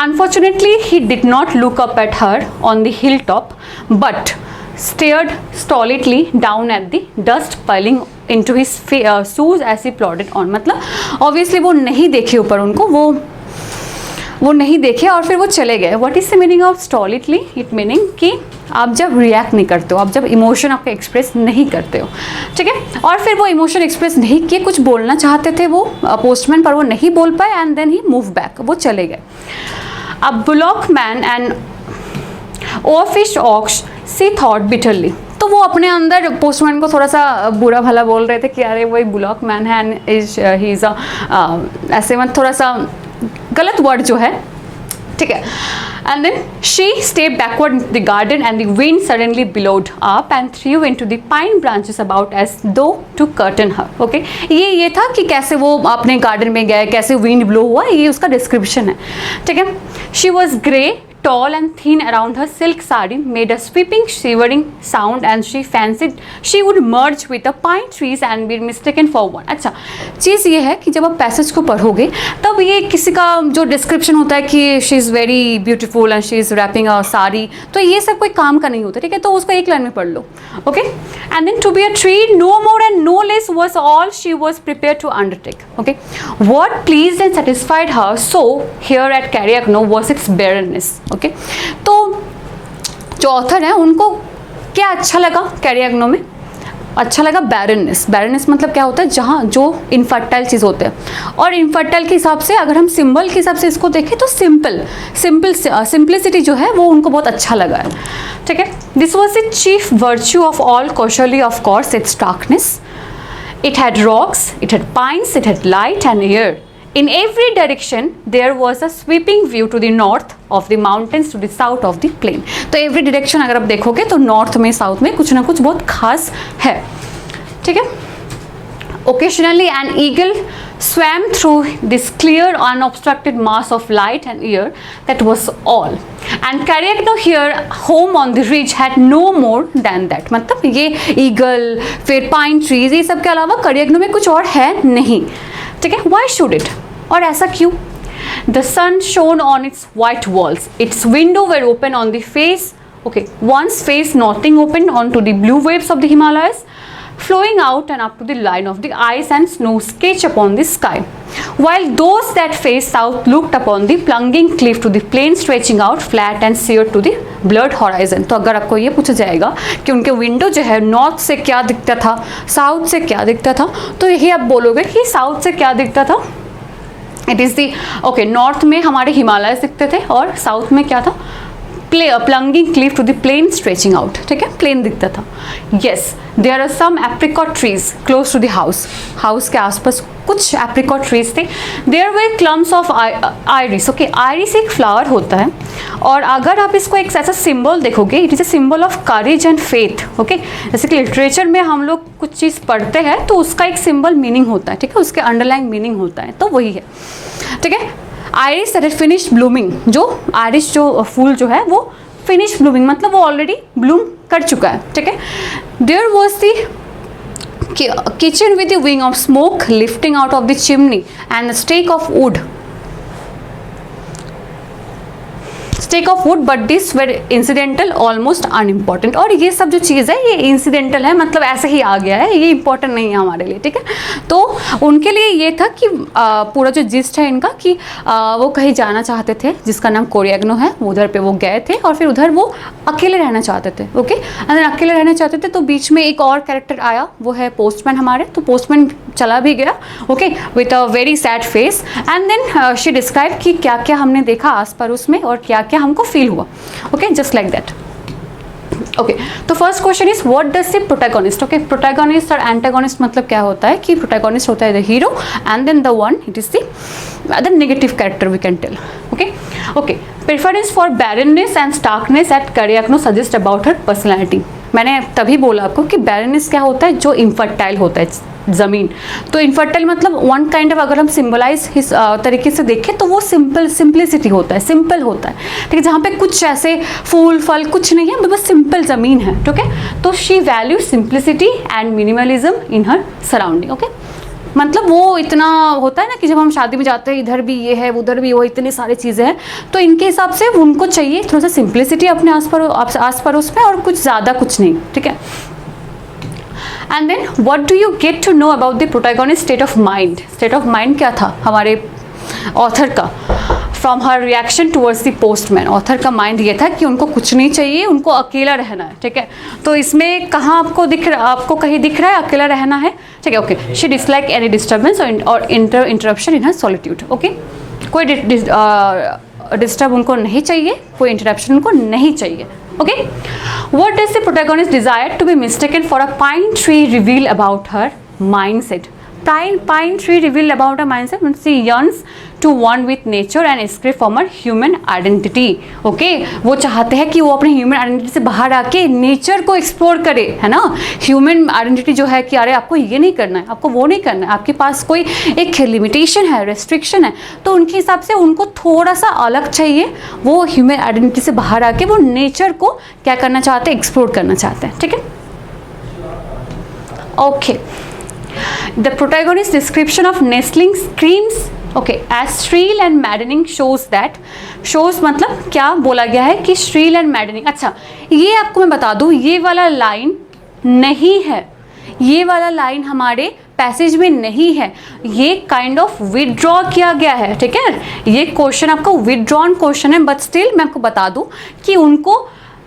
Unfortunately he did not look up at her on the hill top but stared stolidly down at the dust piling into his shoes as he plodded on। मतलब obviously वो नहीं देखे ऊपर उनको, वो नहीं देखे और फिर वो चले गए। What is the meaning of stolidly? It meaning कि आप जब रिएक्ट नहीं करते हो, आप जब इमोशन आपका एक्सप्रेस नहीं करते हो, ठीक है। और फिर वो इमोशन एक्सप्रेस नहीं किए, कुछ बोलना चाहते थे वो पोस्टमैन, पर वो नहीं बोल पाए and then he move back, वो चले गए। A bullock man and oafish ox she thought bitterly. तो वो अपने अंदर पोस्टमैन को थोड़ा सा बुरा भला बोल रहे थे कि अरे वही बुलॉक मैन है एंड ही इज़ ऐसे मत, थोड़ा सा गलत वर्ड जो है, ठीक है। And then she step backward the garden and the wind suddenly billowed up and threw into the pine branches about as though to curtain her. Okay, ये था कि कैसे वो अपने गार्डन में गए, कैसे विंड ब्लो हुआ, ये उसका डिस्क्रिप्शन है, ठीक है। She was grey, tall and thin around her silk sari made a sweeping shivering sound and she fancied she would merge with the pine trees and be mistaken for one। अच्छा, चीज़ ये है कि जब आप passage को पढ़ोगे तब ये किसी का जो डिस्क्रिप्शन होता है कि she is very beautiful and she is wrapping a sari, तो ये सब कोई काम का नहीं होता, ठीक है। तो उसको एक लाइन में पढ़ लो। Okay, and then to be a tree no more and no less was all she was prepared to undertake। Okay, what pleased and satisfied her so here at Carriacno was its barrenness। Okay, तो जो author है उनको क्या अच्छा लगा कैरियाग्नो में? अच्छा लगा बैरननेस। बैरननेस मतलब क्या होता है? जहाँ जो इनफर्टाइल चीज़ होते हैं। और इनफर्टाइल के हिसाब से अगर हम सिंबल के हिसाब से इसको देखें तो सिंपलिसिटी जो है वो उनको बहुत अच्छा लगा है, ठीक है। This was the chief virtue of all Kaushali, of course it's darkness. It had rocks, it had pines, it had light and air. In every direction there was a sweeping view to the north of the mountains, to the south of the plain। तो every direction अगर आप देखोगे तो north में, south में कुछ ना कुछ बहुत खास है, ठीक है। Occasionally an eagle swam through this clear unobstructed mass of light and air, that was all। And Carriacno here home on the ridge had no more than that। मतलब ये ईगल, फिर पाइन ट्रीज, ये सब के अलावा Carriacno में कुछ और है नहीं, ठीक है। Why should it? और ऐसा क्यों? The sun shone on its white walls, its window were open on the face, okay, one's face nothing open onto the blue waves of the Himalayas, flowing out and up to the line of the ice and snow sketch upon the sky, while those that face south looked upon the plunging cliff to the plain stretching out flat and sheer to the blurred horizon। तो अगर आपको ये पूछा जाएगा कि उनके window जो है नॉर्थ से क्या दिखता था, साउथ से क्या दिखता था, तो यही आप बोलोगे कि साउथ से क्या दिखता था? It is the okay, north में हमारे हिमालय दिखते थे और साउथ में क्या था? Plunging cliff to the plain stretching out, ठीक है, प्लेन दिखता था। Yes, there are some apricot trees close to the house, house के आसपास कुछ एप्रिकॉट ट्रीज थे। There were clumps of iris. Okay, iris एक फ्लावर होता है और अगर आप इसको एक ऐसा सिंबल देखोगे, it is a symbol of courage and faith. Okay, जैसे कि लिटरेचर में हम लोग कुछ चीज़ पढ़ते हैं तो उसका एक सिंबल मीनिंग होता है, ठीक है, उसके अंडरलाइन मीनिंग होता है, तो वही है, ठीक है। Iris that is finish blooming, जो आयरिस जो फूल जो है वो फिनिश ब्लूमिंग मतलब वो ऑलरेडी ब्लूम कर चुका है, ठीक है। There was the kitchen with the wing of smoke lifting out of the chimney and a stake of wood, but this were incidental, almost unimportant। और ये सब जो चीज़ है ये इंसिडेंटल है, मतलब ऐसे ही आ गया है, ये इंपॉर्टेंट नहीं है हमारे लिए, ठीक है। तो उनके लिए ये था कि पूरा जो जिस्ट है इनका कि वो कहीं जाना चाहते थे जिसका नाम कोरियाग्नो है, उधर पे वो गए थे और फिर उधर वो अकेले रहना चाहते थे। ओके, अगर अकेले रहना चाहते थे तो बीच में एक और कैरेक्टर आया, वो है पोस्टमैन हमारे, तो पोस्टमैन चला भी गया, okay, with a very sad face. And then she describe कि क्या क्या हमने देखा आस पड़ोस में और क्या क्या हमको फील हुआ। Okay, just like that. Okay, तो first question is what does the protagonist. Okay, protagonist और एंटागनिस्ट मतलब क्या होता है कि प्रोटैगनिस्ट होता है the hero and then the one it is the negative character we can tell. Okay okay, preference for barrenness and starkness at करियाकनो suggest about her personality. मैंने तभी बोला आपको कि बैरनेस क्या होता है, जो इनफर्टाइल होता है ज़मीन. तो इनफर्टाइल मतलब वन काइंड ऑफ, अगर हम सिम्बलाइज इस तरीके से देखें तो वो सिंपलिसिटी होता है, सिंपल होता है. ठीक है, जहाँ पे कुछ ऐसे फूल फल कुछ नहीं है, बस सिंपल ज़मीन है. ठीक है, तो she value simplicity and minimalism in her surrounding. Okay, मतलब वो इतना होता है ना कि जब हम शादी में जाते हैं, इधर भी ये है उधर भी वो, इतनी सारी चीज़ें हैं, तो इनके हिसाब से उनको चाहिए थोड़ा सा सिंप्लिसिटी अपने आस पड़ोस में, और कुछ ज़्यादा कुछ नहीं. ठीक है, and then what do you get to know about the protagonist state of mind. State of mind क्या था हमारे ऑथर का, from her reaction towards the postman. Author का माइंड ये था कि उनको कुछ नहीं चाहिए, उनको अकेला रहना है. ठीक है, तो इसमें कहाँ आपको कहीं दिख रहा है अकेला रहना है. ठीक है, okay, she dislike any disturbance और इंटरप्शन इन हर सॉलिट्यूड. ओके, कोई डिस्टर्ब उनको नहीं चाहिए, कोई इंटरप्शन उनको नहीं चाहिए. Okay, what does the protagonist desire to be mistaken for a pine tree reveal about her mindset. Pine tree reveal about her mindset means she yearns to one with nature and escape from her human identity. Okay, वो चाहते हैं कि वो अपने human identity से बाहर आके nature को एक्सप्लोर करे, है ना. ह्यूमन आइडेंटिटी जो है कि अरे आपको ये नहीं करना है, आपको वो नहीं करना है, आपके पास कोई एक लिमिटेशन है, रेस्ट्रिक्शन है, तो उनके हिसाब से उनको थोड़ा सा अलग चाहिए. वो ह्यूमन आइडेंटिटी से बाहर आके वो नेचर को क्या करना चाहते हैं, एक्सप्लोर करना चाहते हैं. ठीक है, okay. The protagonist's description of nestling screams, okay, as shrill and maddening shows that, shows मतलब क्या बोला गया है कि shrill and maddening. अच्छा, ये आपको मैं बता दूँ, ये वाला लाइन नहीं है, ये वाला लाइन हमारे पैसेज में नहीं है, ये काइंड ऑफ विदड्रॉ किया गया है. ठीक है, ये क्वेश्चन आपका विदड्रॉन क्वेश्चन है, बट स्टिल मैं आपको बता दूँ कि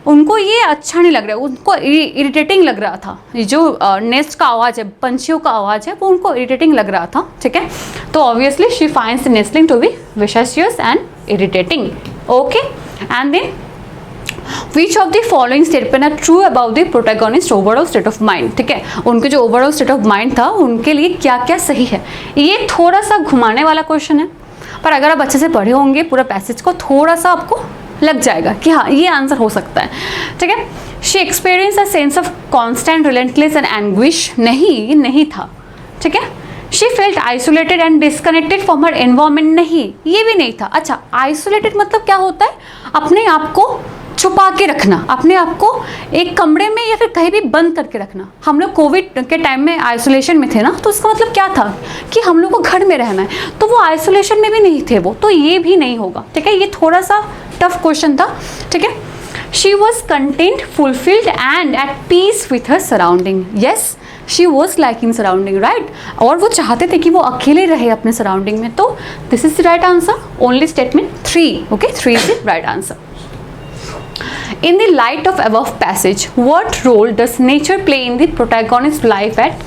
उनको ये अच्छा नहीं लग रहा है, उनको इरिटेटिंग लग रहा था. ये जो नेस्ट का आवाज़ है, पंछियों का आवाज़ है, वो उनको इरिटेटिंग लग रहा था. ठीक है, तो obviously she finds nestling to be vicious and irritating. Okay, and then which of the following statement are true about the protagonist overall state of mind. ठीक है, उनके जो ओवरऑल स्टेट ऑफ माइंड था उनके लिए क्या क्या सही है. ये थोड़ा सा घुमाने वाला क्वेश्चन है, पर अगर आप अच्छे से पढ़े होंगे पूरा पैसेज को, थोड़ा सा आपको लग जाएगा कि हाँ ये आंसर हो सकता है. ठीक है, she experience a sense of constant relentless and anguish. नहीं, ये नहीं था. ठीक है, she felt isolated and disconnected from her environment. नहीं, ये भी नहीं था. अच्छा, आइसोलेटेड मतलब क्या होता है, अपने आप को छुपा के रखना, अपने आप को एक कमरे में या फिर कहीं भी बंद करके रखना. हम लोग कोविड के टाइम में आइसोलेशन में थे ना, तो उसका मतलब क्या था कि हम लोग को घर में रहना है, तो वो आइसोलेशन में भी नहीं थे वो, तो ये भी नहीं होगा. ठीक है, ये थोड़ा सा टफ क्वेश्चन था. ठीक है, she was content, fulfilled and at peace with her surrounding. Yes, she was liking surrounding, right. और वो चाहते थे कि वो अकेले रहे अपने सराउंडिंग में. तो this is the right answer. Only statement 3. Okay, 3 is the right answer. In the light of above passage, what role does nature play in the protagonist's life at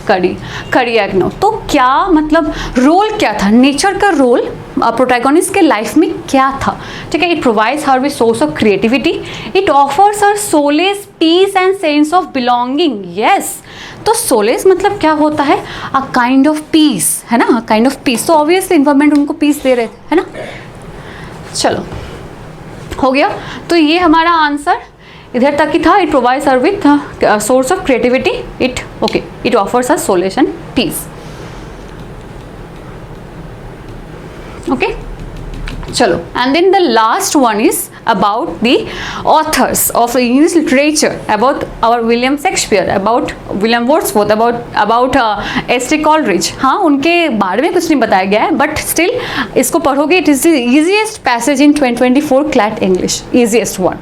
Cariagno? तो क्या मतलब रोल क्या था, nature का role protagonist के life में क्या था. ठीक है, it provides her with source of creativity, it offers her solace, peace and sense of belonging. Yes, तो सोलेस मतलब क्या होता है, अ काइंड ऑफ पीस, है ना, अ काइंड ऑफ पीस. तो ऑब्वियसली इन्वायरमेंट उनको पीस दे रहे थे, है ना. चलो हो गया, तो ये हमारा आंसर इधर तक ही था. It provides her with source of creativity, it offers a solution, peace. Okay, चलो, and then the last one is about the authors of English literature, about our William Shakespeare, about William Wordsworth, about S T. Coleridge. हाँ, उनके बारे में कुछ नहीं बताया गया है, बट स्टिल इसको पढ़ोगे, it is the easiest passage in 2024 CLAT English, easiest one.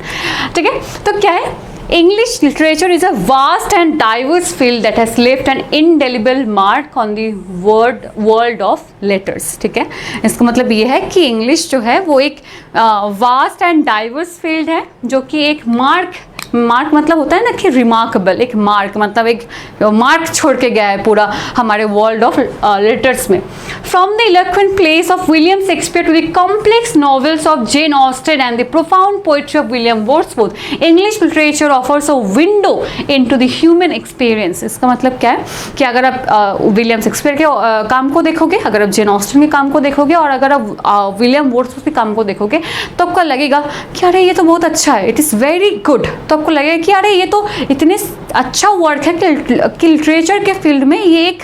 ठीक है, तो क्या है, English literature is a vast and diverse field that has left an indelible mark on the world of letters. ठीक है, इसका मतलब ये है कि इंग्लिश जो है वो एक वास्ट एंड डाइवर्स फील्ड है, जो कि एक मार्क मार्क मतलब होता है ना कि रिमार्केबल, एक मार्क मतलब एक मार्क छोड़ के गया है पूरा हमारे वर्ल्ड ऑफ लिटरेचर्स में. From the eloquent place of William Shakespeare to the complex novels of Jane Austen and the profound poetry of William Wordsworth, English literature offers a window into the human experience. इसका मतलब क्या है कि अगर आप William Shakespeare के काम को देखोगे, अगर आप जेन ऑस्टेन के काम को देखोगे और अगर आप विलियम वर्ड्सवर्थ के काम को देखोगे तो आपको लगेगा कि अरे ये तो बहुत अच्छा है, इट इज़ वेरी गुड. तो आपको लगेगा कि अरे ये तो इतने अच्छा वर्क है कि लिटरेचर के फील्ड में ये एक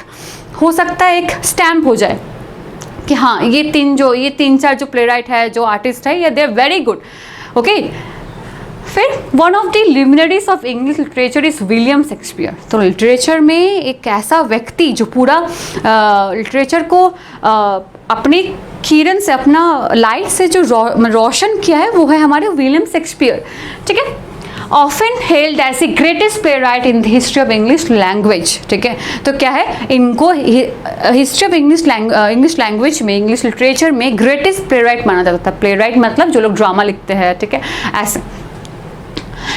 हो सकता है, एक स्टैम्प हो जाए कि हाँ ये तीन चार जो प्ले राइट है, जो आर्टिस्ट है, ये they are very good. Okay, फिर one of the luminaries of English literature is William Shakespeare. तो लिटरेचर में एक ऐसा व्यक्ति जो पूरा लिटरेचर को अपनी किरण से, अपना लाइट से जो रोशन किया है, वो है हमारे विलियम शेक्सपियर. ठीक है, often held as a greatest playwright in the history of English language. ठीक है, तो क्या है, इनको हिस्ट्री ऑफ इंग्लिश लैंग्वेज में, इंग्लिश लिटरेचर में ग्रेटेस्ट प्ले राइट माना जाता था. प्ले राइट मतलब जो लोग ड्रामा लिखते हैं. ठीक है, ऐसे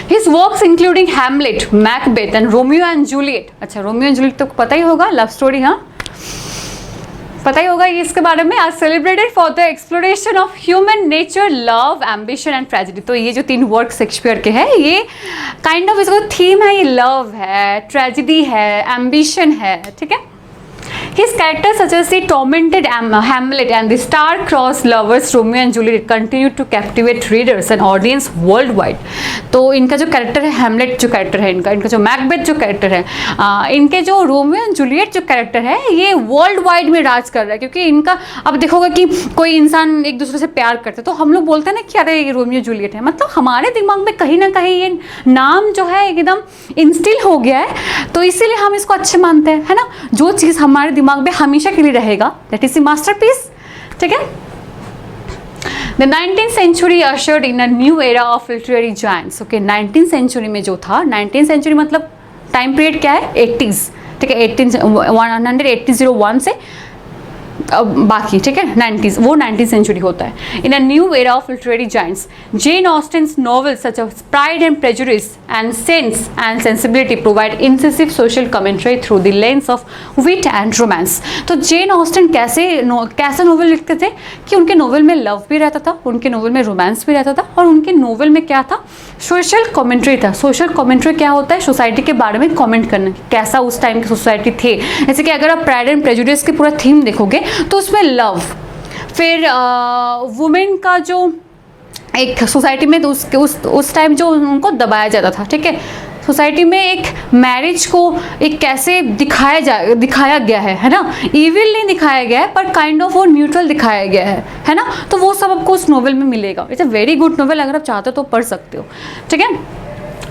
His works including Hamlet, Macbeth and Romeo and Juliet. अच्छा, रोमियो एंड जूलियट तो पता ही होगा, लव स्टोरी. हाँ, पता ही होगा ये इसके बारे में. Are celebrated for the exploration of human nature, love, ambition and tragedy. तो ये जो 3 वर्क शेक्सपियर के हैं, ये काइंड ऑफ इसका थीम है, ये लव है, ट्रेजेडी है, एम्बिशन है. ठीक है, his characters such as the tormented Hamlet and the star-crossed lovers Romeo and Juliet continue to captivate readers and audience worldwide. तो इनका जो कैरेक्टर है, हैमलेट जो कैरेक्टर है इनका जो मैकबेथ जो कैरेक्टर है, इनके जो रोमियो एंड जूलियट जो कैरेक्टर है, ये वर्ल्ड वाइड में राज कर रहा है. क्योंकि इनका, अब देखोगे कि कोई इंसान एक दूसरे से प्यार करते हैं तो हम लोग बोलते हैं ना कि अरे ये रोमियो जूलियट है. मतलब हमारे दिमाग में कहीं ना कहीं ये नाम जो है एकदम इंस्टिल हो गया है, तो इसीलिए हम इसको अच्छे मानते हैं, है ना. जो चीज़ हमारे दिमाग में हमेशा के लिए रहेगा, दैट इज द मास्टरपीस. ठीक है, The 19th century ushered in a new era of literary giants. Okay, 19th century में जो था, 19th century मतलब टाइम पीरियड क्या है, 80s. ठीक है, 1801 से बाकी. ठीक है, 90s, वो 19th सेंचुरी होता है. In a new era of literary giants, Jane Austen's novels such as Pride and Prejudice and Sense and Sensibility provide incisive social commentary through the lens of wit and romance. So Jane ऑस्टेन कैसे novel लिखते थे कि उनके novel में love भी रहता था, उनके नॉवेल में रोमांस भी रहता था, और उनके नॉवेल में क्या था, सोशल कमेंट्री था. सोशल कमेंट्री क्या होता है, सोसाइटी के बारे में कमेंट करना, कैसा उस टाइम की सोसाइटी थे. जैसे कि अगर आप प्राइड एंड प्रेजुडिस की पूरा थीम देखोगे तो उसमें लव, फिर वुमेन का जो एक सोसाइटी में तो उस टाइम जो उनको दबाया जाता था. ठीक है, सोसाइटी में एक मैरिज को एक कैसे दिखाया गया है ना. इविल नहीं दिखाया गया है, पर काइंड ऑफ वो न्यूट्रल दिखाया गया है ना. तो वो सब आपको उस नोवेल में मिलेगा. It's a very good novel, अगर आप चाहते हो तो पढ़ सकते हो. ठीक है,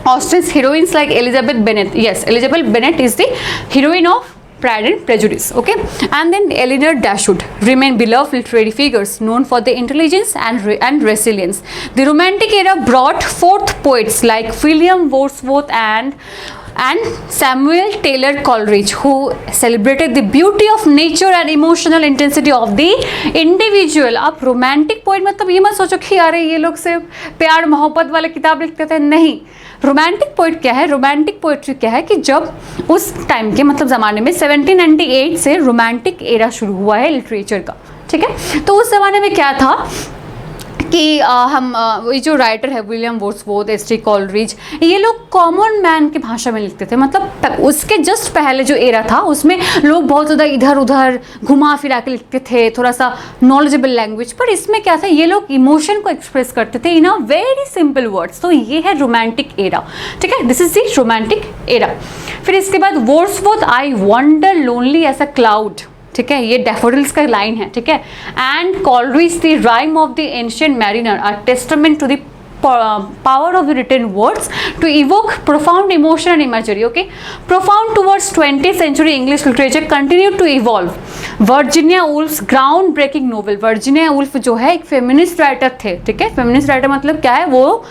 Austen's heroines like Elizabeth Bennet. Yes, Elizabeth Bennet is the heroine of Pride and Prejudice. Okay, and then Elinor Dashwood remain beloved literary figures known for their intelligence and resilience. The Romantic era brought forth poets like William Wordsworth and Samuel Taylor Coleridge, who celebrated the beauty of nature and emotional intensity of the individual. आप romantic poet मतलब ये मत सोचो कि यार ये लोग सिर्फ प्यार मोहब्बत वाले किताब लिखते थे. नहीं, रोमांटिक पोइट क्या है, रोमांटिक पोइट्री क्या है कि जब उस टाइम के मतलब ज़माने में 1798 से रोमांटिक एरा शुरू हुआ है लिटरेचर का. ठीक है, तो उस ज़माने में क्या था कि ये जो राइटर है William Wordsworth, S T Coleridge, ये लोग कॉमन मैन की भाषा में लिखते थे. मतलब उसके जस्ट पहले जो एरा था उसमें लोग बहुत ज़्यादा इधर उधर घुमा फिरा के लिखते थे, थोड़ा सा नॉलेजेबल लैंग्वेज. पर इसमें क्या था, ये लोग इमोशन को एक्सप्रेस करते थे in a very simple words. तो ये है रोमांटिक एरा. ठीक है, this is the romantic era. फिर इसके बाद Wordsworth, I wander lonely as a cloud. ठीक है, ये डैफोडिल्स का लाइन है. ठीक है, and Coleridge the rime of the ancient mariner are testament to the power of the written words to evoke profound emotion and imagery. Okay, profound towards 20th century English literature continued to evolve. Virginia Woolf ground breaking novel. Virginia Woolf जो है एक feminist writer थे. ठीक है, feminist writer मतलब क्या है, वो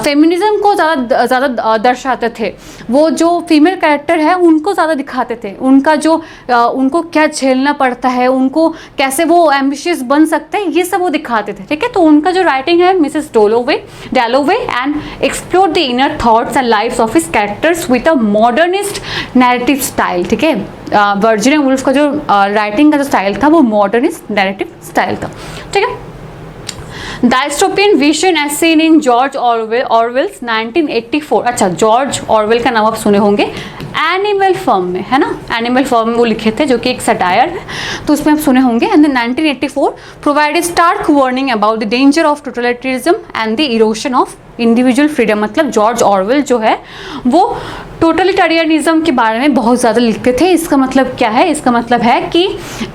फेमिनिज्म को ज़्यादा दर्शाते थे. वो जो फीमेल कैरेक्टर है उनको ज़्यादा दिखाते थे, उनका जो उनको क्या झेलना पड़ता है, उनको कैसे वो एम्बिशियस बन सकते हैं, ये सब वो दिखाते थे. ठीक है, तो उनका जो राइटिंग है Mrs डोलोवे Dalloway and explored the inner thoughts and lives of his characters with a modernist narrative style. ठीक है, वर्जीनिया वुल्फ का जो राइटिंग का जो स्टाइल था वो मॉडर्निस्ट नैरेटिव स्टाइल था. ठीक है. Dystopian vision as seen in George Orwell's 1984. अच्छा, जॉर्ज ऑरवेल का नाम आप सुने होंगे. एनिमल फॉर्म में, है ना, एनिमल फॉर्म में वो लिखे थे, जो कि एक सटायर है, तो उसमें आप सुने होंगे. And 1984 provide stark warning about the danger of totalitarianism and the erosion of individual freedom. मतलब जॉर्ज ऑरवेल जो है वो टोटलिटेरियनिज्म के बारे में बहुत ज़्यादा लिखते थे. इसका मतलब क्या है? इसका मतलब है कि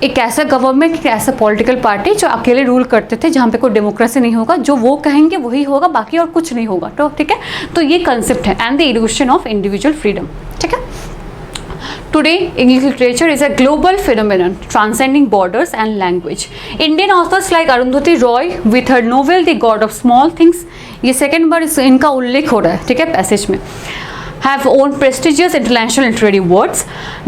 एक ऐसा गवर्नमेंट, एक ऐसा पॉलिटिकल पार्टी जो अकेले रूल करते थे, जहाँ पे कोई डेमोक्रेसी नहीं होगा, जो वो कहेंगे वही होगा, बाकी और कुछ नहीं होगा. तो ठीक है, तो ये कंसेप्ट है, and the erosion of individual freedom. ठीक है. Today, English literature is a global phenomenon transcending borders and language. Indian authors like Arundhati Roy with her novel The God of Small Things, ये second बार इनका उल्लेख हो रहा है, ठीक है, पैसेज में, have won prestigious international literary awards.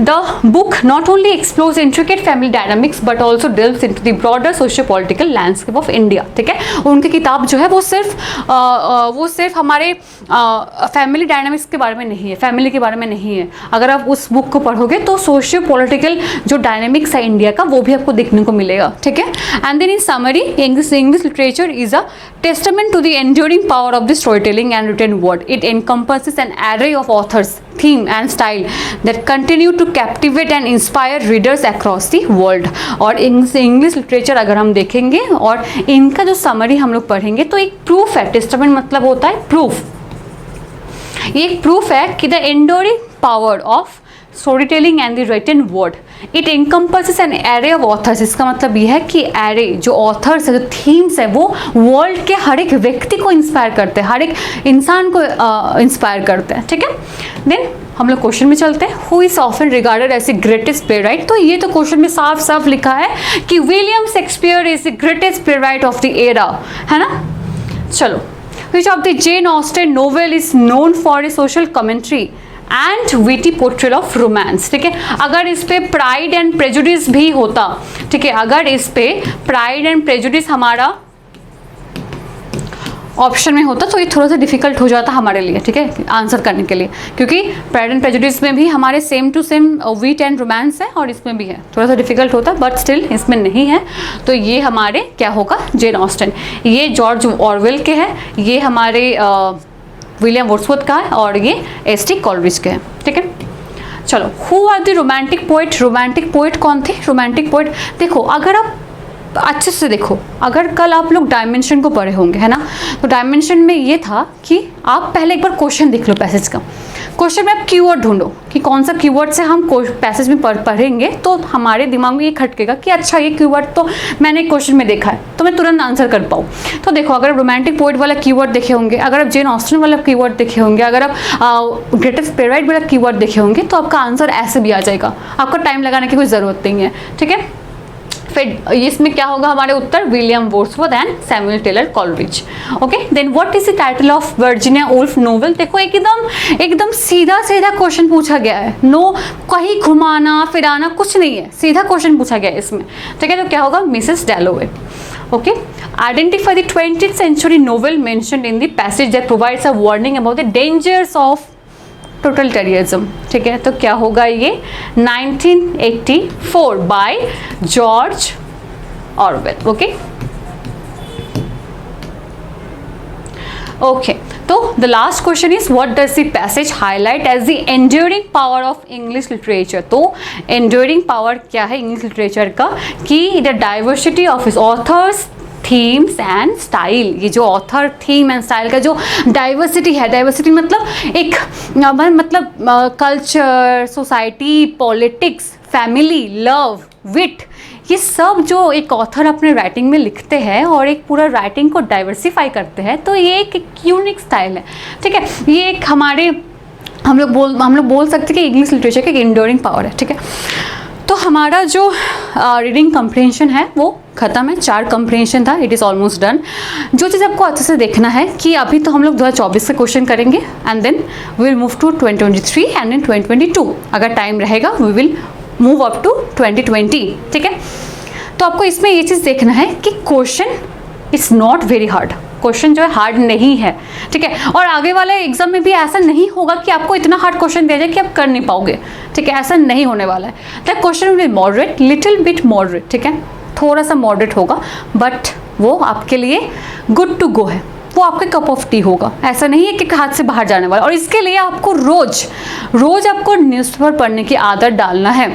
The book not only explores intricate family dynamics but also delves into the broader socio-political landscape of India. ठीक है, उनकी किताब जो है वो सिर्फ हमारे फैमिली डायनामिक्स के बारे में नहीं है, फैमिली के बारे में नहीं है. अगर आप उस बुक को पढ़ोगे तो सोशियो पॉलिटिकल जो डायनामिक्स है इंडिया का, वो भी आपको देखने को मिलेगा. ठीक है. And then in summary, English literature is a testament to the enduring power of the storytelling and written word. It encompasses an array of authors, theme and style that continue to captivate and inspire readers across the world. और English literature अगर हम देखेंगे और इनका जो summary हम लोग पढ़ेंगे तो एक प्रूफ है. टेस्टामेंट मतलब होता है प्रूफ. ये एक प्रूफ है कि the enduring power of story telling and the written word. It encompasses an array of authors. इसका मतलब यह है कि एरे जो ऑथर्स है, जो थीम्स है, वो वर्ल्ड के हर एक व्यक्ति को इंस्पायर करते हैं, हर एक इंसान को इंस्पायर करते हैं. ठीक है. देन हम लोग क्वेश्चन में चलते हैं. Who is often regarded as the greatest playwright. तो ये तो क्वेश्चन में साफ साफ लिखा है कि William Shakespeare is the greatest playwright of the era, है ना. चलो, which of the Jane Austen novel is known for a social commentary and witty portrayal of romance. ठीक है. अगर इस पे प्राइड एंड प्रेजुडिस भी होता, ठीक है, अगर इस पे प्राइड एंड प्रेजुडिस हमारा ऑप्शन में होता तो ये थोड़ा सा डिफिकल्ट हो जाता हमारे लिए, ठीक है, आंसर करने के लिए, क्योंकि प्राइड एंड प्रेजुडिस में भी हमारे same to same wit and romance है और इसमें भी है, थोड़ा सा डिफिकल्ट होता, बट स्टिल इसमें नहीं है. तो ये हमारे क्या होगा? Jane Austen. ये जॉर्ज ऑरवेल के हैं, ये हमारे विलियम वर्ड्सवर्थ का है और ये एस.टी. कॉलरिज के हैं. ठीक है. चलो, who are the romantic poet. Romantic poet कौन थे? रोमांटिक पोइट देखो, अगर आप अच्छे से देखो, अगर कल आप लोग डायमेंशन को पढ़े होंगे, है ना, तो डायमेंशन में ये था कि आप पहले एक बार क्वेश्चन देख लो पैसेज का. क्वेश्चन में आप कीवर्ड ढूंढो कि कौन सा कीवर्ड से हम पैसेज में पढ़ेंगे, तो हमारे दिमाग में ये खटकेगा कि अच्छा ये कीवर्ड तो मैंने क्वेश्चन में देखा है, तो मैं तुरंत आंसर कर पाऊँ. तो देखो, अगर आप रोमांटिक पोइट वाला कीवर्ड देखे होंगे, अगर आप जेन ऑस्टन वाला कीवर्ड देखे होंगे, अगर आप ग्रेटेस्ट प्लेराइट वाला कीवर्ड देखे होंगे, तो आपका आंसर ऐसे भी आ जाएगा. आपको टाइम लगाने की कोई ज़रूरत नहीं है. ठीक है. फिर इसमें क्या होगा हमारे उत्तर? William Wordsworth and Samuel Taylor Coleridge. Okay. Then what is the title of Virginia Woolf novel. देखो, एकदम सीधा क्वेश्चन पूछा गया है. नो कहीं घुमाना फिराना कुछ नहीं है, सीधा क्वेश्चन पूछा गया है इसमें. ठीक है. तो क्या होगा? Mrs डैलोवे. Okay. Identify the 20th century novel mentioned in the passage that provides a warning about the dangers of totalitarianism. ठीक है. तो क्या होगा ये? 1984 by George Orwell. Okay. Okay. तो the last question is what does the passage highlight as the enduring power of English literature. तो enduring power क्या है इंग्लिश लिटरेचर का? कि the diversity of his authors, themes and style. ये जो author, theme and style का जो diversity है, डाइवर्सिटी मतलब एक culture, society, politics, family, love, wit, ये सब जो एक ऑथर अपने राइटिंग में लिखते हैं और एक पूरा राइटिंग को डाइवर्सिफाई करते हैं, तो ये एक यूनिक स्टाइल है. ठीक है. ये एक हमारे हम लोग बोल सकते हैं कि इंग्लिश लिटरेचर की एक एंड्योरिंग पावर है. ठीक है. तो हमारा जो रीडिंग कम्प्रीहेंशन है वो ख़त्म है. 4 कम्प्रीहेंशन था. It is almost done. जो चीज़ आपको अच्छे से देखना है कि अभी तो हम लोग 2024 से क्वेश्चन करेंगे and then we will move to 2023 and then 2022. अगर टाइम रहेगा we will move up to 2020. ठीक है. तो आपको इसमें ये चीज़ देखना है कि question is not very hard. Question जो है हार्ड नहीं है, ठीक है। और आगे वाले एग्जाम में भी ऐसा नहीं होगा कि आपको इतना हार्ड क्वेश्चन दिया जाए कि आप कर नहीं पाओगे, ठीक है, ऐसा नहीं होने वाला है। The question will moderate, little bit moderate, ठीक है, थोड़ा सा मॉडरेट होगा, बट वो आपके लिए गुड टू गो है, वो आपके कप ऑफ टी होगा, ऐसा नहीं है कि हाथ से बाहर जाने वाला। और इसके लिए आपको रोज आपको न्यूज़पेपर पढ़ने की आदत डालना है,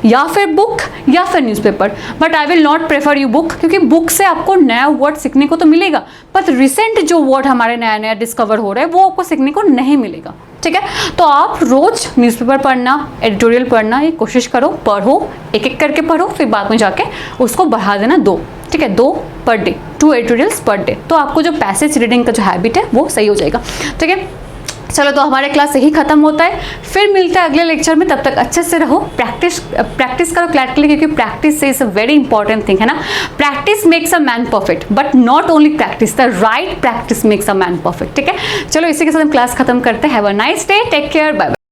या फिर बुक या फिर newspaper, but I will not prefer you book, क्योंकि बुक से आपको नया वर्ड सीखने को तो मिलेगा, पर रिसेंट जो वर्ड हमारे नया नया डिस्कवर हो रहा है वो आपको सीखने को नहीं मिलेगा, ठीक है। तो आप रोज न्यूज़पेपर पढ़ना, एडिटोरियल पढ़ना, ये कोशिश करो, पढ़ो, एक एक करके पढ़ो, फिर बाद में जाके उसको बढ़ा देना 2, ठीक है, 2 per day, 2 editorials per day, तो आपको जो पैसेज रीडिंग का जो हैबिट है वो सही हो जाएगा, ठीक है। चलो, तो हमारे क्लास यही खत्म होता है, फिर मिलता है अगले लेक्चर में। तब तक अच्छे से रहो, प्रैक्टिस करो क्लैट के लिए, क्योंकि practice is a very important thing, है ना। Practice makes a man perfect, but not only practice, the right practice makes a man perfect, ठीक है। चलो, इसी के साथ हम क्लास खत्म करते हैं। Have a nice day, take care, bye bye.